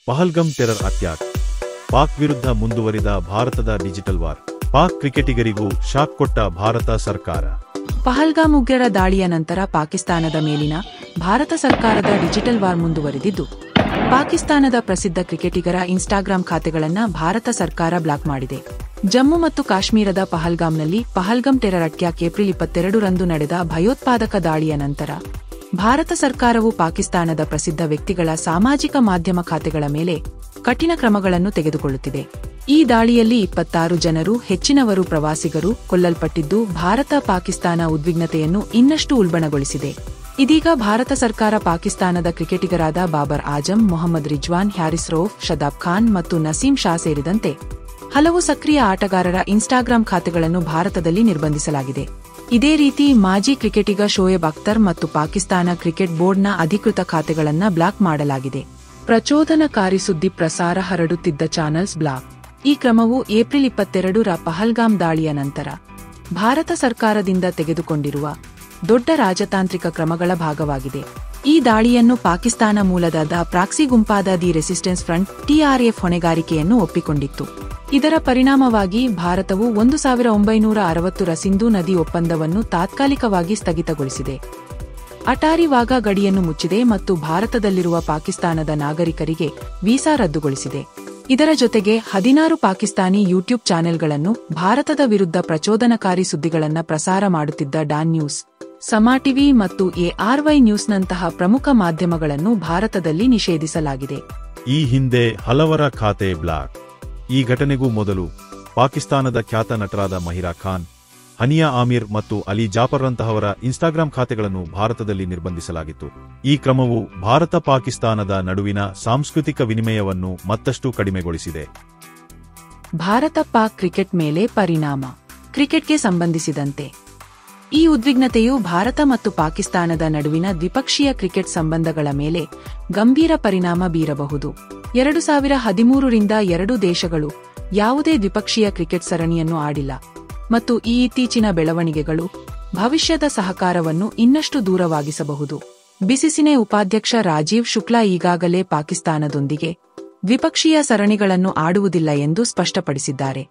ಪಹಲ್ಗಮ್ terror attack. Pak ವಿರುದ್ಧ ಮುಂದುವರಿದ ಭಾರತದ ಡಿಜಿಟಲ್ ವಾರ್. ಪಾಕ್ ಕ್ರಿಕೆಟಿಗರಿಗೂ ಶಾಕ್ ಕೊಟ್ಟ ಭಾರತ ಸರ್ಕಾರ. ಪಹಲ್ಗಾಮ್ ಉಗ್ರರ ದಾಳಿಯ ನಂತರ ಪಾಕಿಸ್ತಾನದ ಮೇಲಿನ ಭಾರತ ಸರ್ಕಾರದ ಡಿಜಿಟಲ್ ವಾರ್ ಮುಂದುವರಿದಿದ್ದು, ಪಾಕಿಸ್ತಾನದ ಪ್ರಸಿದ್ಧ ಕ್ರಿಕೆಟಿಗರ ಇನ್ಸ್ಟಾಗ್ರಾಂ ಖಾತೆಗಳನ್ನು ಭಾರತ ಸರ್ಕಾರ ಬ್ಲಾಕ್ ಮಾಡಿದೆ. ಜಮ್ಮು ಮತ್ತು ಕಾಶ್ಮೀರದ ಪಹಲ್ಗಾಮ್ನಲ್ಲಿ ಪಹಲ್ಗಮ್ ಟೆರರ್ ಅಟ್ಯಾಕ್ ಏಪ್ರಿಲ್ 22ರಂದು ನಡೆದ ಭಯೋತ್ಪಾದಕ ದಾಳಿಯ ನಂತರ ಭಾರತ ಸರ್ಕಾರವು ಪಾಕಿಸ್ತಾನದ ಪ್ರಸಿದ್ಧ ವ್ಯಕ್ತಿಗಳ ಸಾಮಾಜಿಕ ಮಾಧ್ಯಮ ಖಾತೆಗಳ ಮೇಲೆ ಕಠಿಣ ಕ್ರಮಗಳನ್ನು ತೆಗೆದುಕೊಳ್ಳುತ್ತಿದೆ. ಈ ದಾಳಿಯಲ್ಲಿ 26 ಜನರು, ಹೆಚ್ಚಿನವರು ಪ್ರವಾಸಿಗರು ಕೊಲ್ಲಲ್ಪಟ್ಟಿದ್ದು, ಭಾರತ-ಪಾಕಿಸ್ತಾನ ಉದ್ವಿಗ್ನತೆಯನ್ನು ಇನ್ನಷ್ಟು ಉಲ್ಬಣಗೊಳಿಸಿದೆ. ಇದೀಗ ಭಾರತ ಸರ್ಕಾರ ಪಾಕಿಸ್ತಾನದ ಕ್ರಿಕೆಟಿಗರಾದ ಬಾಬರ್ ಆಜಂ, ಮೊಹಮ್ಮದ್ ರಿಜ್ವಾನ್, ಹ್ಯಾರಿಸ್ ರೌಫ್, ಶದಾಬ್ ಖಾನ್ ಮತ್ತು ನಸೀಂ ಶಾ ಸೇರಿದಂತೆ ಹಲವು ಸಕ್ರಿಯ ಆಟಗಾರರ ಇನ್ಸ್ಟಾಗ್ರಾಂ ಖಾತೆಗಳನ್ನು ಭಾರತದಲ್ಲಿ ನಿರ್ಬಂಧಿಸಲಾಗಿದೆ. ಇದೇ ರೀತಿ ಮಾಜಿ ಕ್ರಿಕೆಟಿಗ ಶೋಯಬ್ ಅಖ್ತರ್ ಮತ್ತು ಪಾಕಿಸ್ತಾನ ಕ್ರಿಕೆಟ್ ಬೋರ್ಡ್ನ ಅಧಿಕೃತ ಖಾತೆಗಳನ್ನು ಬ್ಲಾಕ್ ಮಾಡಲಾಗಿದೆ. ಪ್ರಚೋದನಕಾರಿ ಸುದ್ದಿ ಪ್ರಸಾರ ಹರಡುತ್ತಿದ್ದ ಚಾನೆಲ್ಸ್ ಬ್ಲಾಕ್. ಈ ಕ್ರಮವು ಏಪ್ರಿಲ್ 22ರ ಪಹಲ್ಗಾಮ್ ದಾಳಿಯ ನಂತರ ಭಾರತ ಸರ್ಕಾರದಿಂದ ತೆಗೆದುಕೊಂಡಿರುವ ದೊಡ್ಡ ರಾಜತಾಂತ್ರಿಕ ಕ್ರಮಗಳ ಭಾಗವಾಗಿದೆ. ಈ ದಾಳಿಯನ್ನು ಪಾಕಿಸ್ತಾನ ಮೂಲದ ದ ಪ್ರಾಕ್ಸಿ ಗುಂಪಾದ ದಿ ರೆಸಿಸ್ಟೆನ್ಸ್ ಫ್ರಂಟ್ (TRF) ಹೊಣೆಗಾರಿಕೆಯನ್ನು ಒಪ್ಪಿಕೊಂಡಿತ್ತು. ಇದರ ಪರಿಣಾಮವಾಗಿ ಭಾರತವು 1960ರ ಸಿಂಧೂ ನದಿ ಒಪ್ಪಂದವನ್ನು ತಾತ್ಕಾಲಿಕವಾಗಿ ಸ್ಥಗಿತಗೊಳಿಸಿದೆ. ಅಟಾರಿ ವಾಘಾ ಗಡಿಯನ್ನು ಮುಚ್ಚಿದೆ ಮತ್ತು ಭಾರತದಲ್ಲಿರುವ ಪಾಕಿಸ್ತಾನದ ನಾಗರಿಕರಿಗೆ ವೀಸಾ ರದ್ದುಗೊಳಿಸಿದೆ. ಇದರ ಜೊತೆಗೆ 16 ಪಾಕಿಸ್ತಾನಿ ಯೂಟ್ಯೂಬ್ ಚಾನೆಲ್ಗಳನ್ನು ಭಾರತದ ವಿರುದ್ಧ ಪ್ರಚೋದನಕಾರಿ ಸುದ್ದಿಗಳನ್ನು ಪ್ರಸಾರ ಮಾಡುತ್ತಿದ್ದ ಡಾನ್ ನ್ಯೂಸ್, ಸಮಾ ಟಿವಿ ಮತ್ತು ARY ನ್ಯೂಸ್ನಂತಹ ಪ್ರಮುಖ ಮಾಧ್ಯಮಗಳನ್ನು ಭಾರತದಲ್ಲಿ ನಿಷೇಧಿಸಲಾಗಿದೆ. ಈ ಹಿಂದೆ ಹಲವರ ಖಾತೆ ಬ್ಲಾಕ್. ಈ ಘಟನೆಗೂ ಮೊದಲು ಪಾಕಿಸ್ತಾನದ ಖ್ಯಾತ ನಟರಾದ ಮಹಿರಾ ಖಾನ್, ಹನಿಯಾ ಆಮಿರ್ ಮತ್ತು ಅಲಿ ಜಾಫರ್ರಂತಹವರ ಇನ್ಸ್ಟಾಗ್ರಾಂ ಖಾತೆಗಳನ್ನು ಭಾರತದಲ್ಲಿ ನಿರ್ಬಂಧಿಸಲಾಗಿತ್ತು. ಈ ಕ್ರಮವು ಭಾರತ-ಪಾಕಿಸ್ತಾನದ ನಡುವಿನ ಸಾಂಸ್ಕೃತಿಕ ವಿನಿಮಯವನ್ನು ಮತ್ತಷ್ಟು ಕಡಿಮೆಗೊಳಿಸಿದೆ. ಭಾರತ-ಪಾಕ್ ಕ್ರಿಕೆಟ್ ಮೇಲೆ ಪರಿಣಾಮ. ಕ್ರಿಕೆಟ್ಗೆ ಸಂಬಂಧಿಸಿದಂತೆ ಈ ಉದ್ವಿಗ್ನತೆಯು ಭಾರತ ಮತ್ತು ಪಾಕಿಸ್ತಾನದ ನಡುವಿನ ದ್ವಿಪಕ್ಷೀಯ ಕ್ರಿಕೆಟ್ ಸಂಬಂಧಗಳ ಮೇಲೆ ಗಂಭೀರ ಪರಿಣಾಮ ಬೀರಬಹುದು. 2013ರಿಂದ ಎರಡೂ ದೇಶಗಳು ಯಾವುದೇ ದ್ವಿಪಕ್ಷೀಯ ಕ್ರಿಕೆಟ್ ಸರಣಿಯನ್ನು ಆಡಿಲ್ಲ ಮತ್ತು ಈ ಇತ್ತೀಚಿನ ಬೆಳವಣಿಗೆಗಳು ಭವಿಷ್ಯದ ಸಹಕಾರವನ್ನು ಇನ್ನಷ್ಟು ದೂರವಾಗಿಸಬಹುದು. ಬಿಸಿಸಿಐ ಉಪಾಧ್ಯಕ್ಷ ರಾಜೀವ್ ಶುಕ್ಲಾ ಈಗಾಗಲೇ ಪಾಕಿಸ್ತಾನದೊಂದಿಗೆ ದ್ವಿಪಕ್ಷೀಯ ಸರಣಿಗಳನ್ನು ಆಡುವುದಿಲ್ಲ ಎಂದು ಸ್ಪಷ್ಟಪಡಿಸಿದ್ದಾರೆ.